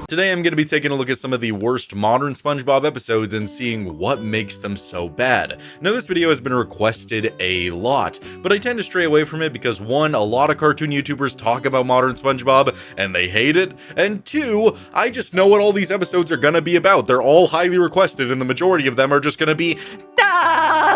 Today I'm going to be taking a look at some of the worst modern SpongeBob episodes and seeing what makes them so bad. Now this video has been requested a lot, but I tend to stray away from it because 1, a lot of cartoon YouTubers talk about modern SpongeBob and they hate it, and 2, I just know what all these episodes are going to be about. They're all highly requested and the majority of them are just going to be,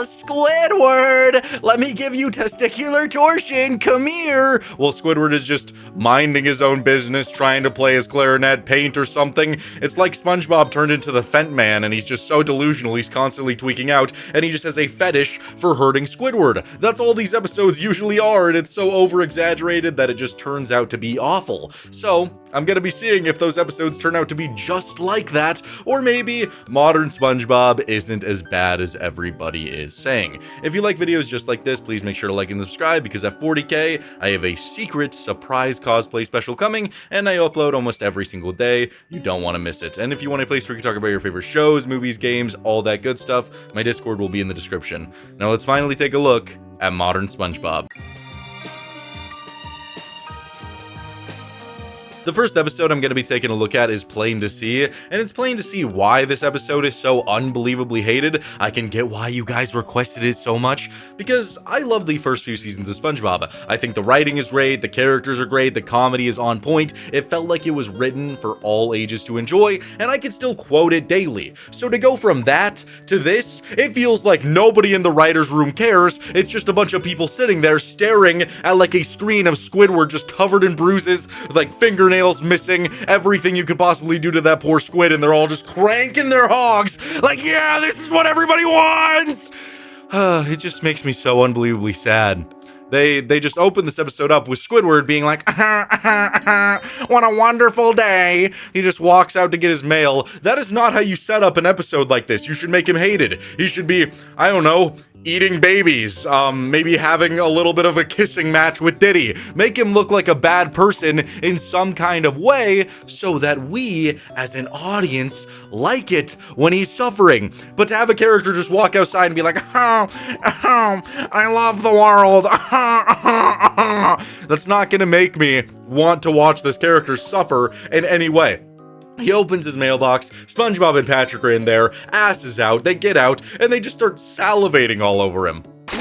Squidward, let me give you testicular torsion, come here. Well, Squidward is just minding his own business, trying to play his clarinet, paint or something. It's like SpongeBob turned into the Fent Man and he's just so delusional he's constantly tweaking out and he just has a fetish for hurting Squidward. That's all these episodes usually are, and it's so over-exaggerated that it just turns out to be awful. So, I'm gonna be seeing if those episodes turn out to be just like that, or maybe modern SpongeBob isn't as bad as everybody is saying. If you like videos just like this, please make sure to like and subscribe, because at 40k, I have a secret surprise cosplay special coming, and I upload almost every single day. You don't want to miss it. And if you want a place where you can talk about your favorite shows, movies, games, all that good stuff, my Discord will be in the description. Now let's finally take a look at modern SpongeBob. The first episode I'm going to be taking a look at is Plain to See, and it's plain to see why this episode is so unbelievably hated. I can get why you guys requested it so much, because I love the first few seasons of SpongeBob. I think the writing is great, the characters are great, the comedy is on point. It felt like it was written for all ages to enjoy, and I could still quote it daily. So to go from that to this, it feels like nobody in the writer's room cares. It's just a bunch of people sitting there staring at like a screen of Squidward just covered in bruises, with like fingernails missing, everything you could possibly do to that poor squid, and they're all just cranking their hogs like, yeah, this is what everybody wants. It just makes me so unbelievably sad. They just open this episode up with Squidward being like, what a wonderful day. He just walks out to get his mail. That is not how you set up an episode like this. You should make him hated. He should be, I don't know, eating babies, maybe having a little bit of a kissing match with Diddy. Make him look like a bad person in some kind of way so that we, as an audience, like it when he's suffering. But to have a character just walk outside and be like, I love the world, that's not gonna make me want to watch this character suffer in any way. He opens his mailbox, SpongeBob and Patrick are in there, asses out, they get out, and they just start salivating all over him. Good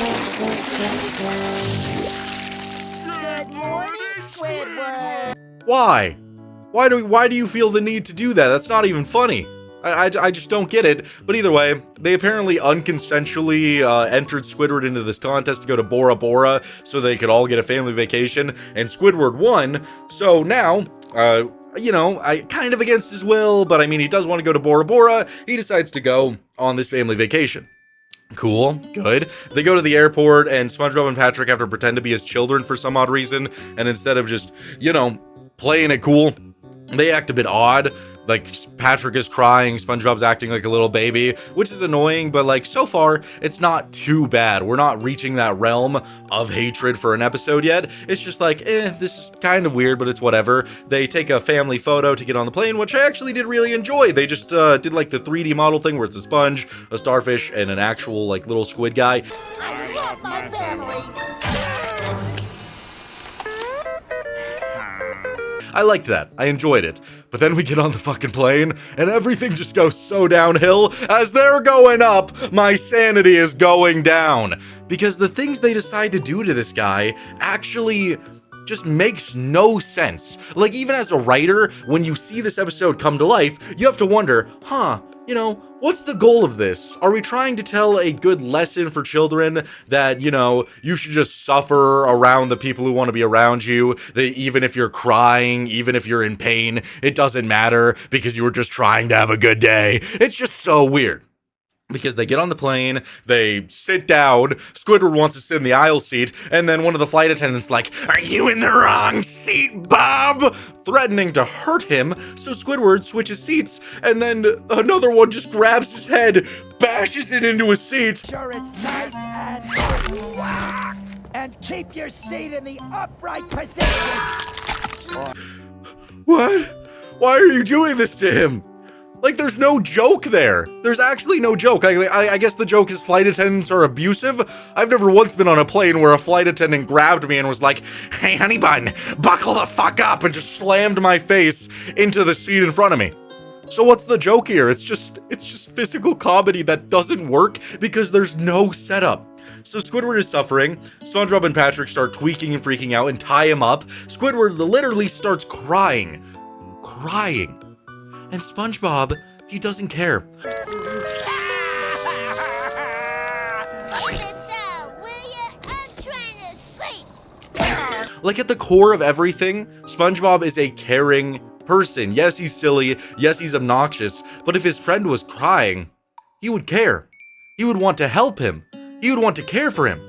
morning, Squidward! Why? Why do you feel the need to do that? That's not even funny. I just don't get it. But either way, they apparently unconsensually entered Squidward into this contest to go to Bora Bora so they could all get a family vacation, and Squidward won, so now, you know, kind of against his will, but I mean, he does want to go to Bora Bora. He decides to go on this family vacation. Cool, good. They go to the airport, and SpongeBob and Patrick have to pretend to be his children for some odd reason, and instead of just, you know, playing it cool, they act a bit odd. Like, Patrick is crying, SpongeBob's acting like a little baby, which is annoying, but like, so far, it's not too bad. We're not reaching that realm of hatred for an episode yet. It's just like, this is kind of weird, but it's whatever. They take a family photo to get on the plane, which I actually did really enjoy. They just did like the 3D model thing where it's a sponge, a starfish, and an actual like little squid guy. I love my family! I liked that. I enjoyed it. But then we get on the fucking plane, and everything just goes so downhill. As they're going up, my sanity is going down. Because the things they decide to do to this guy actually just makes no sense. Like, even as a writer, when you see this episode come to life, you have to wonder, you know, what's the goal of this? Are we trying to tell a good lesson for children that, you know, you should just suffer around the people who want to be around you, that even if you're crying, even if you're in pain, it doesn't matter because you were just trying to have a good day? It's just so weird. Because they get on the plane, they sit down, Squidward wants to sit in the aisle seat, and then one of the flight attendants like, "Are you in the wrong seat, Bob?" threatening to hurt him, so Squidward switches seats, and then another one just grabs his head, bashes it into his seat. Sure, it's nice and keep your seat in the upright position. What? Why are you doing this to him? Like, there's no joke there. There's actually no joke. I guess the joke is flight attendants are abusive. I've never once been on a plane where a flight attendant grabbed me and was like, "Hey, honey bun, buckle the fuck up," and just slammed my face into the seat in front of me. So what's the joke here? It's just physical comedy that doesn't work because there's no setup. So Squidward is suffering. SpongeBob and Patrick start tweaking and freaking out and tie him up. Squidward literally starts crying. And SpongeBob, he doesn't care. Like, at the core of everything, SpongeBob is a caring person. Yes, he's silly. Yes, he's obnoxious. But if his friend was crying, he would care. He would want to help him. He would want to care for him.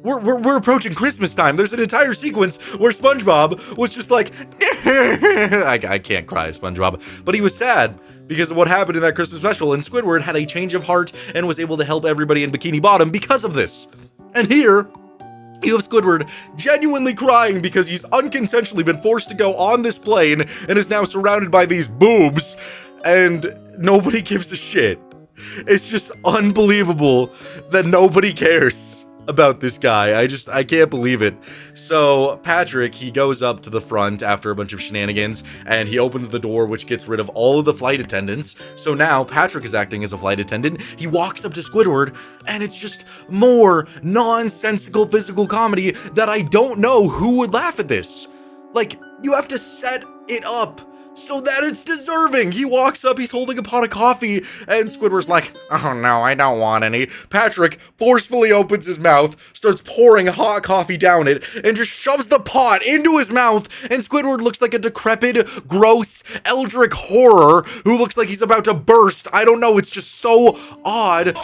We're approaching Christmas time. There's an entire sequence where SpongeBob was just like, I can't cry, SpongeBob. But he was sad because of what happened in that Christmas special, and Squidward had a change of heart and was able to help everybody in Bikini Bottom because of this. And here, you have Squidward genuinely crying because he's unconsensually been forced to go on this plane and is now surrounded by these boobs, and nobody gives a shit. It's just unbelievable that nobody cares about this guy. I can't believe it. So Patrick, he goes up to the front after a bunch of shenanigans, and he opens the door, which gets rid of all of the flight attendants. So now Patrick is acting as a flight attendant. He walks up to Squidward, and it's just more nonsensical physical comedy that I don't know who would laugh at this. Like, you have to set it up so that it's deserving. He walks up, he's holding a pot of coffee, and Squidward's like, "Oh no, I don't want any." Patrick forcefully opens his mouth, starts pouring hot coffee down it, and just shoves the pot into his mouth, and Squidward looks like a decrepit, gross, eldritch horror who looks like he's about to burst. I don't know, it's just so odd.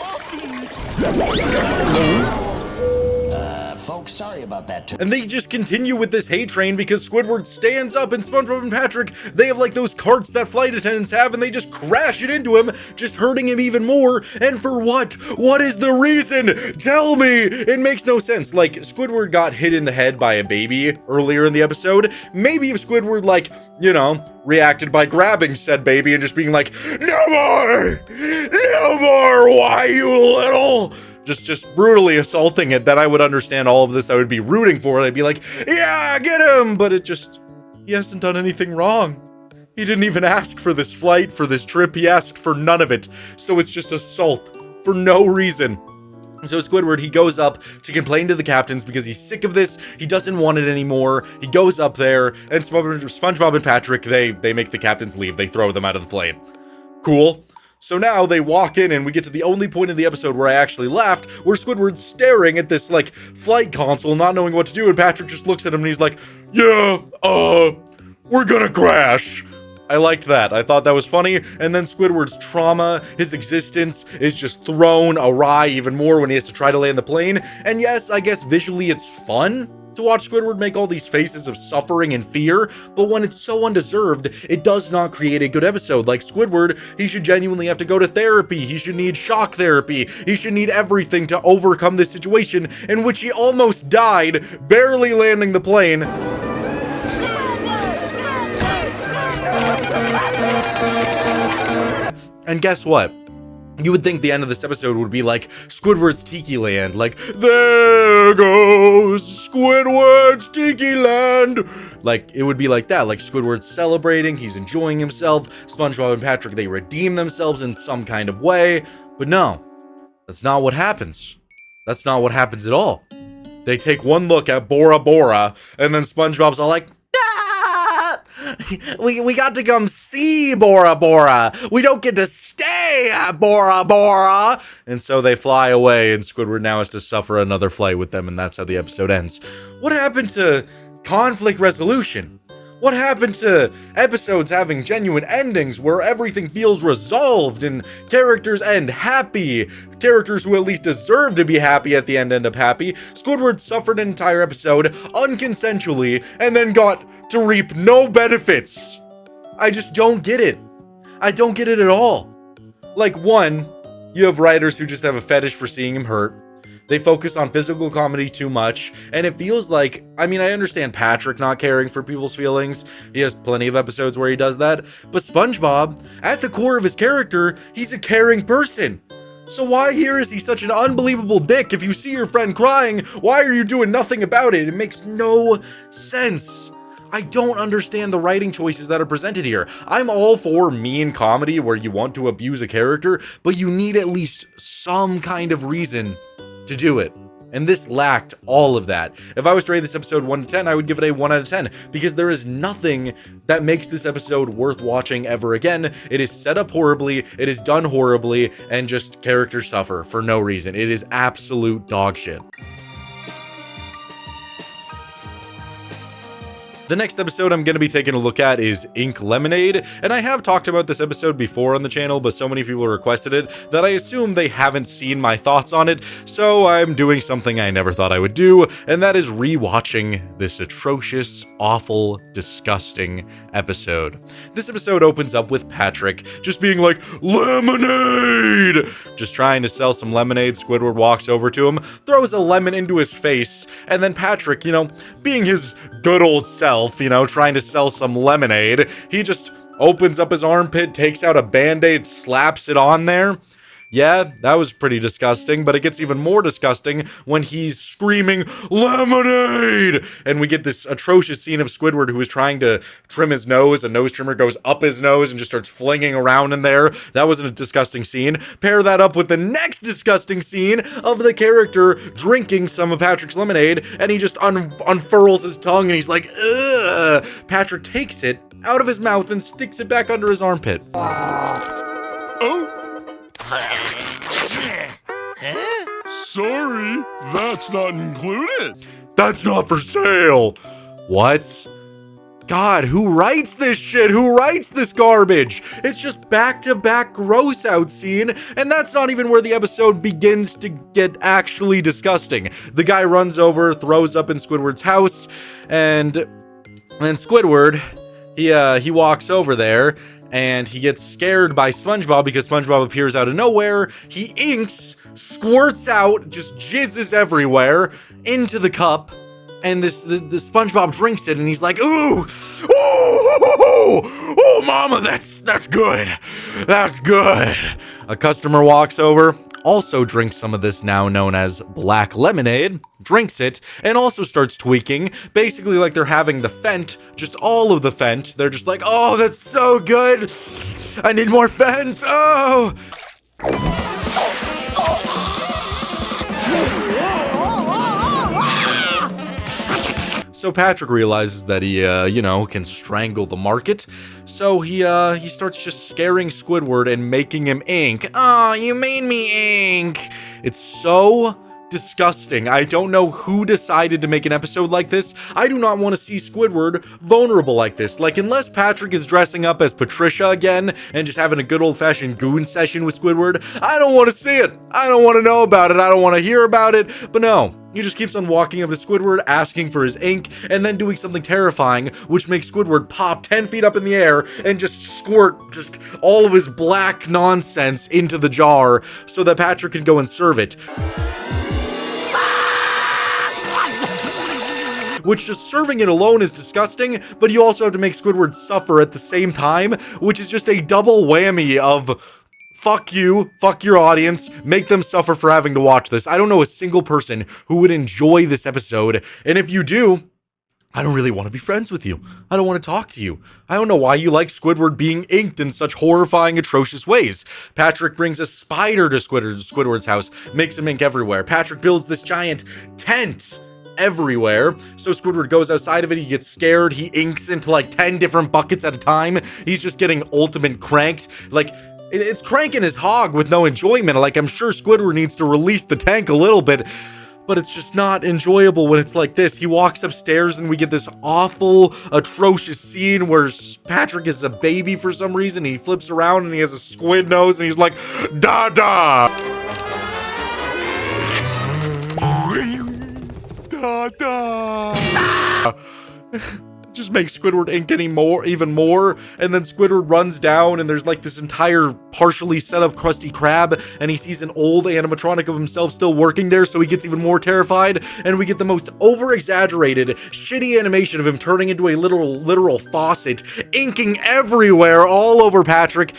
Folks, sorry about that too. And they just continue with this hate train because Squidward stands up, and SpongeBob and Patrick, they have like those carts that flight attendants have, and they just crash it into him, just hurting him even more. And for what? What is the reason? Tell me! It makes no sense. Like, Squidward got hit in the head by a baby earlier in the episode. Maybe if Squidward, like, you know, reacted by grabbing said baby and just being like, "No more! No more! Why, you little..." Just brutally assaulting it, then I would understand all of this. I would be rooting for it. I'd be like, "Yeah, get him!" But he hasn't done anything wrong. He didn't even ask for this flight, for this trip. He asked for none of it. So it's just assault for no reason. So Squidward, he goes up to complain to the captains because he's sick of this. He doesn't want it anymore. He goes up there, and SpongeBob and Patrick, they make the captains leave. They throw them out of the plane. Cool. So now they walk in, and we get to the only point in the episode where I actually laughed, where Squidward's staring at this, like, flight console, not knowing what to do, and Patrick just looks at him and he's like, "Yeah, we're gonna crash." I liked that. I thought that was funny. And then Squidward's trauma, his existence, is just thrown awry even more when he has to try to land the plane. And yes, I guess visually it's fun to watch Squidward make all these faces of suffering and fear, but when it's so undeserved, it does not create a good episode. Like Squidward, he should genuinely have to go to therapy. He should need shock therapy. He should need everything to overcome this situation in which he almost died, barely landing the plane. And guess what? You would think the end of this episode would be like Squidward's Tiki Land, like, "There goes Squidward's Tiki Land." Like, it would be like that, like Squidward's celebrating, he's enjoying himself, SpongeBob and Patrick, they redeem themselves in some kind of way. But no, that's not what happens. That's not what happens at all. They take one look at Bora Bora, and then SpongeBob's all like, We got to come see Bora Bora. We don't get to stay at Bora Bora." And so they fly away, and Squidward now has to suffer another flight with them, and that's how the episode ends. What happened to conflict resolution? What happened to episodes having genuine endings where everything feels resolved and characters end happy? Characters who at least deserve to be happy at the end up happy. Squidward suffered an entire episode unconsensually and then got to reap no benefits. I just don't get it. I don't get it at all. Like, one, you have writers who just have a fetish for seeing him hurt. They focus on physical comedy too much, and it feels like, I mean, I understand Patrick not caring for people's feelings. He has plenty of episodes where he does that, but SpongeBob, at the core of his character, he's a caring person. So why here is he such an unbelievable dick? If you see your friend crying, why are you doing nothing about it? It makes no sense. I don't understand the writing choices that are presented here. I'm all for mean comedy where you want to abuse a character, but you need at least some kind of reason to do it. And this lacked all of that. If I was to rate this episode 1 to 10, I would give it a 1 out of 10, because there is nothing that makes this episode worth watching ever again. It is set up horribly, it is done horribly, and just characters suffer for no reason. It is absolute dog shit. The next episode I'm going to be taking a look at is Ink Lemonade, and I have talked about this episode before on the channel, but so many people requested it that I assume they haven't seen my thoughts on it, so I'm doing something I never thought I would do, and that is rewatching this atrocious, awful, disgusting episode. This episode opens up with Patrick just being like, lemonade! Just trying to sell some lemonade. Squidward walks over to him, throws a lemon into his face, and then Patrick, being his good old self, trying to sell some lemonade, he just opens up his armpit, takes out a band-aid, slaps it on there. Yeah, that was pretty disgusting, but it gets even more disgusting when he's screaming, lemonade! And we get this atrocious scene of Squidward who is trying to trim his nose. A nose trimmer goes up his nose and just starts flinging around in there. That was a disgusting scene. Pair that up with the next disgusting scene of the character drinking some of Patrick's lemonade, and he just unfurls his tongue and he's like, ugh! Patrick takes it out of his mouth and sticks it back under his armpit. Oh! Sorry, that's not included. That's not for sale. What? God, who writes this shit? Who writes this garbage? It's just back-to-back gross out scene, and that's not even where the episode begins to get actually disgusting. The guy runs over, throws up in Squidward's house, and Squidward, he walks over there, and he gets scared by SpongeBob because SpongeBob appears out of nowhere. He inks, squirts out, just jizzes everywhere into the cup, and the SpongeBob drinks it, and he's like, ooh, oh, mama, that's good, that's good. A customer walks over, also drinks some of this now known as black lemonade, drinks it, and also starts tweaking, basically like they're having the Fent, just all of the Fent. They're just like, oh, that's so good, I need more Fent, oh! So Patrick realizes that he, can strangle the market. So he starts just scaring Squidward and making him ink. Oh, you made me ink. It's so disgusting. I don't know who decided to make an episode like this. I do not want to see Squidward vulnerable like this. Like, unless Patrick is dressing up as Patricia again and just having a good old-fashioned goon session with Squidward, I don't want to see it. I don't want to know about it. I don't want to hear about it. But no, he just keeps on walking up to Squidward, asking for his ink, and then doing something terrifying, which makes Squidward pop 10 feet up in the air and just squirt just all of his black nonsense into the jar so that Patrick can go and serve it. Which just serving it alone is disgusting, but you also have to make Squidward suffer at the same time, which is just a double whammy of fuck you, fuck your audience, make them suffer for having to watch this. I don't know a single person who would enjoy this episode, and if you do, I don't really want to be friends with you. I don't want to talk to you. I don't know why you like Squidward being inked in such horrifying, atrocious ways. Patrick brings a spider to Squidward's house, makes him ink everywhere. Patrick builds this giant tent everywhere. So Squidward goes outside of it, he gets scared, he inks into like 10 different buckets at a time. He's just getting ultimate cranked. Like, it's cranking his hog with no enjoyment. Like, I'm sure Squidward needs to release the tank a little bit, but it's just not enjoyable when it's like this. He walks upstairs and we get this awful, atrocious scene where Patrick is a baby for some reason. He flips around and he has a squid nose and he's like, da-da! just makes Squidward ink even more, and then Squidward runs down, and there's like this entire partially set up Krusty Krab, and he sees an old animatronic of himself still working there, so he gets even more terrified, and we get the most over-exaggerated, shitty animation of him turning into a literal faucet, inking everywhere, all over Patrick.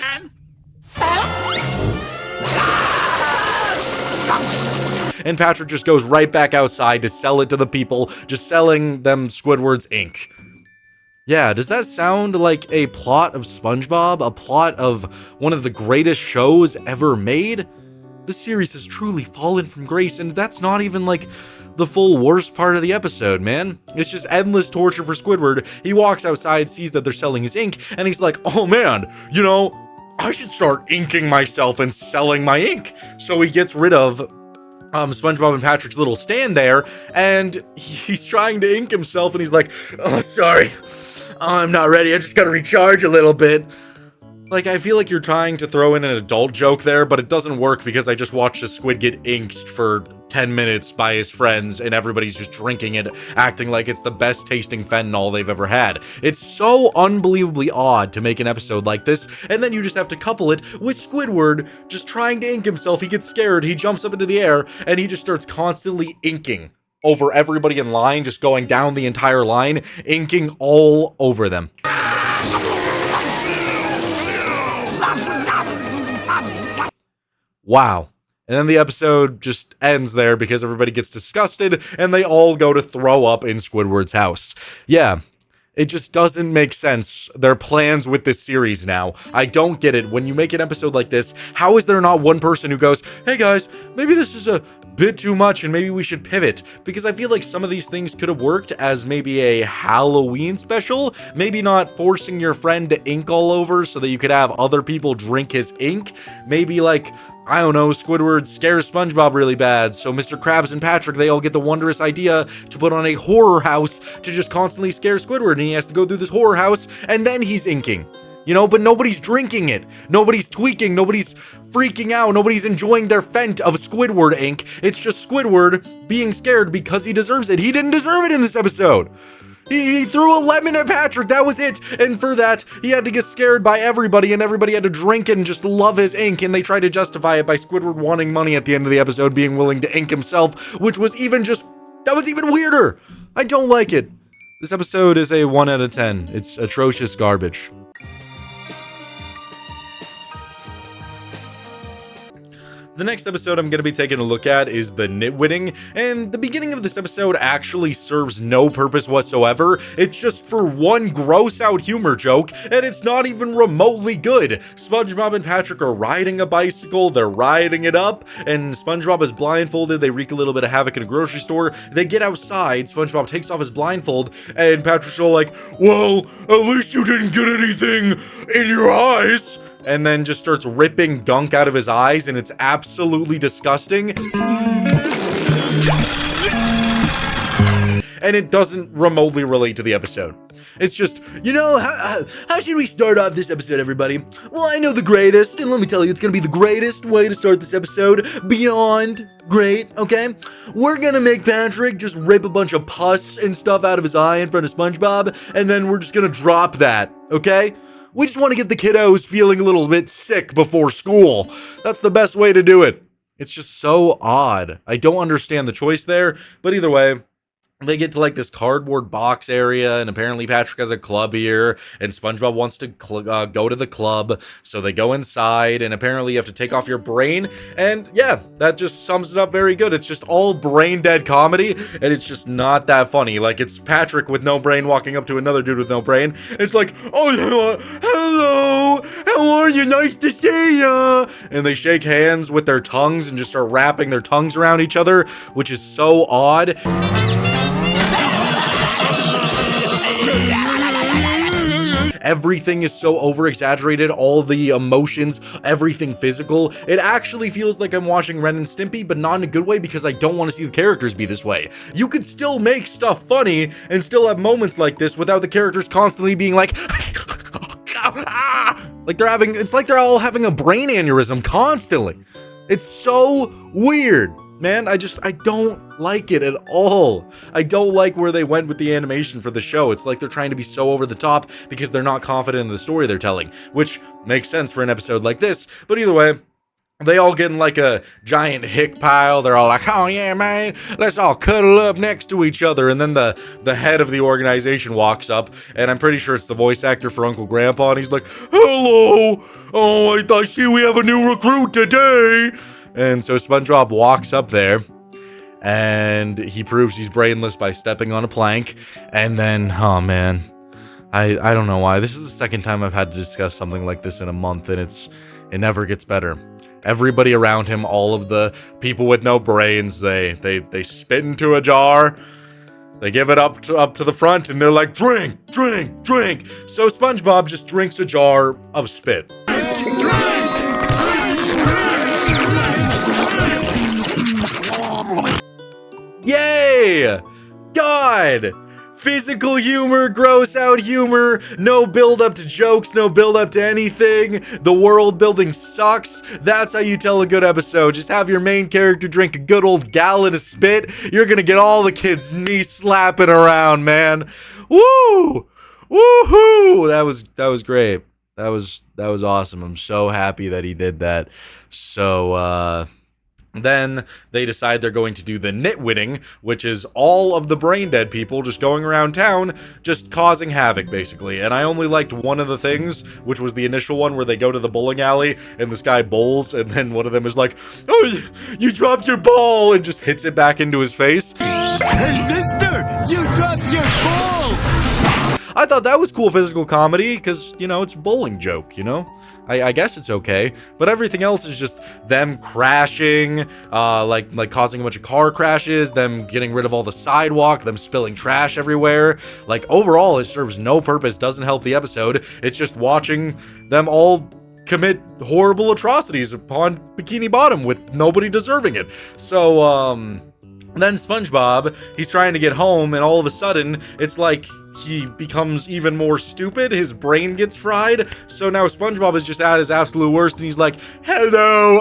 And Patrick just goes right back outside to sell it to the people, just selling them Squidward's ink. Yeah, does that sound like a plot of SpongeBob? A plot of one of the greatest shows ever made? This series has truly fallen from grace, and that's not even like the full worst part of the episode, man. It's just endless torture for Squidward. He walks outside, sees that they're selling his ink, and he's like, oh man, you know, I should start inking myself and selling my ink. So he gets rid of SpongeBob and Patrick's little stand there, and he's trying to ink himself, and he's like, oh, sorry. I'm not ready. I just gotta recharge a little bit. Like, I feel like you're trying to throw in an adult joke there, but it doesn't work because I just watched a squid get inked for 10 minutes by his friends, and everybody's just drinking it, acting like it's the best tasting fentanyl they've ever had. It's so unbelievably odd to make an episode like this, and then you just have to couple it with Squidward just trying to ink himself. He gets scared, he jumps up into the air, and he just starts constantly inking over everybody in line, just going down the entire line, inking all over them. Wow. And then the episode just ends there because everybody gets disgusted and they all go to throw up in Squidward's house. Yeah. It just doesn't make sense, their plans with this series now. I don't get it. When you make an episode like this, how is there not one person who goes, hey guys, maybe this is a bit too much and maybe we should pivot? Because I feel like some of these things could have worked as maybe a Halloween special. Maybe not forcing your friend to ink all over so that you could have other people drink his ink. Maybe like, I don't know, Squidward scares SpongeBob really bad, so Mr. Krabs and Patrick, they all get the wondrous idea to put on a horror house to just constantly scare Squidward, and he has to go through this horror house, and then he's inking. You know, but nobody's drinking it. Nobody's tweaking. Nobody's freaking out. Nobody's enjoying their fent of Squidward ink. It's just Squidward being scared because he deserves it. He didn't deserve it in this episode. He threw a lemon at Patrick, that was it, and for that, he had to get scared by everybody, and everybody had to drink it and just love his ink, and they tried to justify it by Squidward wanting money at the end of the episode, being willing to ink himself, which was even that was even weirder. I don't like it. This episode is a 1 out of 10. It's atrocious garbage. The next episode I'm going to be taking a look at is the Nitwitting, and the beginning of this episode actually serves no purpose whatsoever. It's just for one gross out humor joke, and it's not even remotely good. SpongeBob and Patrick are riding a bicycle, they're riding it up, and SpongeBob is blindfolded, they wreak a little bit of havoc in a grocery store, they get outside, SpongeBob takes off his blindfold, and Patrick's all like, well, at least you didn't get anything in your eyes, and then just starts ripping gunk out of his eyes, and it's absolutely disgusting. And it doesn't remotely relate to the episode. It's just, you know, how should we start off this episode, everybody? Well, I know the greatest, and let me tell you, it's gonna be the greatest way to start this episode. Beyond great, okay? We're gonna make Patrick just rip a bunch of pus and stuff out of his eye in front of SpongeBob, and then we're just gonna drop that, okay? We just want to get the kiddos feeling a little bit sick before school. That's the best way to do it. It's just so odd. I don't understand the choice there, but either way, they get to like this cardboard box area, and apparently Patrick has a club here, and SpongeBob wants to go to the club, so they go inside, and apparently you have to take off your brain, and yeah, that just sums it up very good. It's just all brain dead comedy, and it's just not that funny. Like, it's Patrick with no brain walking up to another dude with no brain. It's like, oh, hello, how are you? Nice to see ya. And they shake hands with their tongues and just start wrapping their tongues around each other, which is so odd. Everything is so over-exaggerated, all the emotions, everything physical. It actually feels like I'm watching Ren and Stimpy, but not in a good way because I don't want to see the characters be this way. You could still make stuff funny and still have moments like this without the characters constantly being like, like it's like they're all having a brain aneurysm constantly. It's so weird. man. I don't like it at all. I don't like where they went with the animation for the show. It's like they're trying to be so over the top because they're not confident in the story they're telling, which makes sense for an episode like this. But either way, they all get in like a giant hick pile. They're all like, oh yeah, man, let's all cuddle up next to each other. And then the head of the organization walks up, and I'm pretty sure it's the voice actor for Uncle Grandpa, and he's like, hello, oh, I see we have a new recruit today. And so SpongeBob walks up there, and he proves he's brainless by stepping on a plank. And then, oh man, I don't know why. This is the second time I've had to discuss something like this in a month, and it never gets better. Everybody around him, all of the people with no brains, they spit into a jar. They give it up to the front, and they're like, drink, drink, drink. So SpongeBob just drinks a jar of spit. Yay! God! Physical humor, gross out humor, no build up to jokes, no build up to anything. The world building sucks. That's how you tell a good episode. Just have your main character drink a good old gallon of spit. You're gonna get all the kids knee slapping around, man. Woo! Woohoo! That was great. That was awesome. I'm so happy that he did that. So then they decide they're going to do the nitwitting, which is all of the brain dead people just going around town, just causing havoc, basically. And I only liked one of the things, which was the initial one where they go to the bowling alley and this guy bowls, and then one of them is like, oh, you dropped your ball, and just hits it back into his face. Hey, mister, you dropped your ball! I thought that was cool physical comedy, because, you know, it's a bowling joke, you know? I guess it's okay, but everything else is just them crashing, like causing a bunch of car crashes, them getting rid of all the sidewalk, them spilling trash everywhere. Like, overall, it serves no purpose, doesn't help the episode. It's just watching them all commit horrible atrocities upon Bikini Bottom with nobody deserving it. So, then SpongeBob, he's trying to get home, and all of a sudden, it's like he becomes even more stupid. His brain gets fried. So now SpongeBob is just at his absolute worst, and he's like, hello,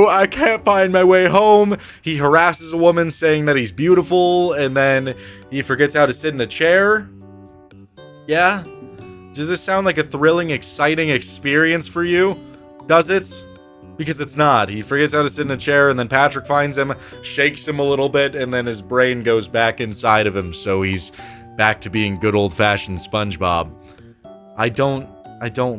I can't find my way home. He harasses a woman saying that he's beautiful, and then he forgets how to sit in a chair. Yeah? Does this sound like a thrilling, exciting experience for you? Does it? Because it's not. He forgets how to sit in a chair, and then Patrick finds him, shakes him a little bit, and then his brain goes back inside of him, so he's back to being good old-fashioned SpongeBob. I don't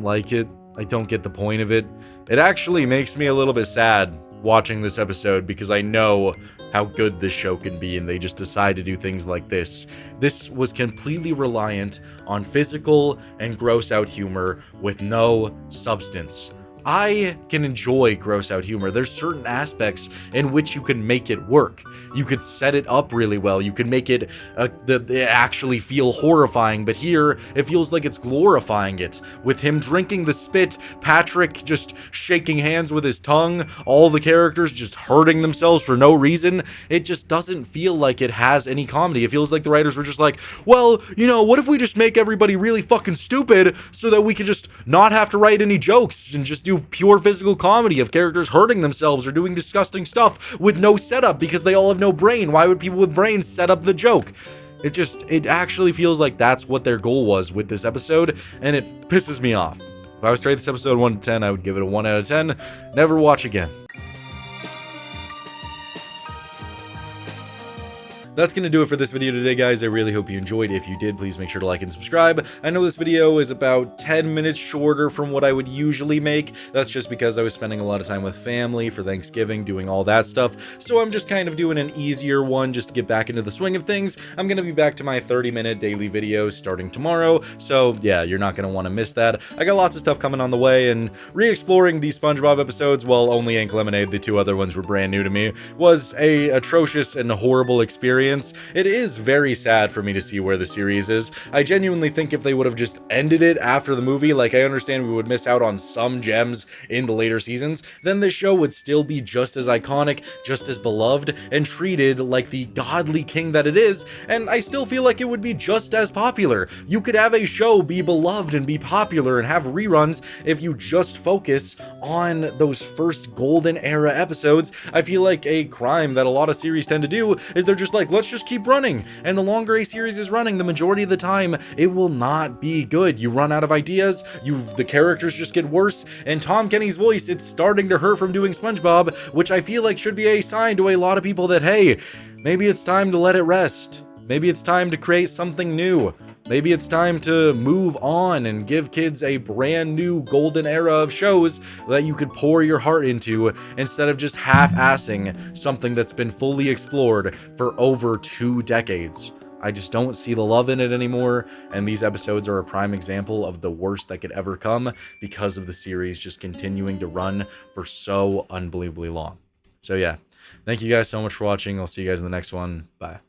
like it. I don't get the point of it. It actually makes me a little bit sad watching this episode, because I know how good this show can be, and they just decide to do things like this. This was completely reliant on physical and gross-out humor with no substance. I can enjoy gross out humor. There's certain aspects in which you can make it work. You could set it up really well. You could make it actually feel horrifying, but here it feels like it's glorifying it. With him drinking the spit, Patrick just shaking hands with his tongue, all the characters just hurting themselves for no reason. It just doesn't feel like it has any comedy. It feels like the writers were just like, well, you know, what if we just make everybody really fucking stupid so that we can just not have to write any jokes and just do pure physical comedy of characters hurting themselves or doing disgusting stuff with no setup because they all have no brain. Why would people with brains set up the joke? It actually feels like that's what their goal was with this episode, and it pisses me off. If I was to rate this episode 1 to 10, I would give it a 1 out of 10. Never watch again. That's going to do it for this video today, guys. I really hope you enjoyed. If you did, please make sure to like and subscribe. I know this video is about 10 minutes shorter from what I would usually make. That's just because I was spending a lot of time with family for Thanksgiving, doing all that stuff. So I'm just kind of doing an easier one just to get back into the swing of things. I'm going to be back to my 30-minute daily videos starting tomorrow. So yeah, you're not going to want to miss that. I got lots of stuff coming on the way, and re-exploring these SpongeBob episodes, while only Ink Lemonade, the two other ones were brand new to me, was a atrocious and horrible experience. experience. It is very sad for me to see where the series is. I genuinely think if they would have just ended it after the movie, like I understand we would miss out on some gems in the later seasons, then this show would still be just as iconic, just as beloved, and treated like the godly king that it is, and I still feel like it would be just as popular. You could have a show be beloved and be popular and have reruns if you just focus on those first golden era episodes. I feel like a crime that a lot of series tend to do is they're just like, let's just keep running, and the longer a series is running, the majority of the time it will not be good. You run out of ideas, the characters just get worse, and Tom Kenny's voice, it's starting to hurt from doing SpongeBob, which I feel like should be a sign to a lot of people that, hey, maybe it's time to let it rest. Maybe it's time to create something new. Maybe it's time to move on and give kids a brand new golden era of shows that you could pour your heart into instead of just half-assing something that's been fully explored for over 2 decades. I just don't see the love in it anymore, and these episodes are a prime example of the worst that could ever come because of the series just continuing to run for so unbelievably long. So yeah, thank you guys so much for watching. I'll see you guys in the next one. Bye.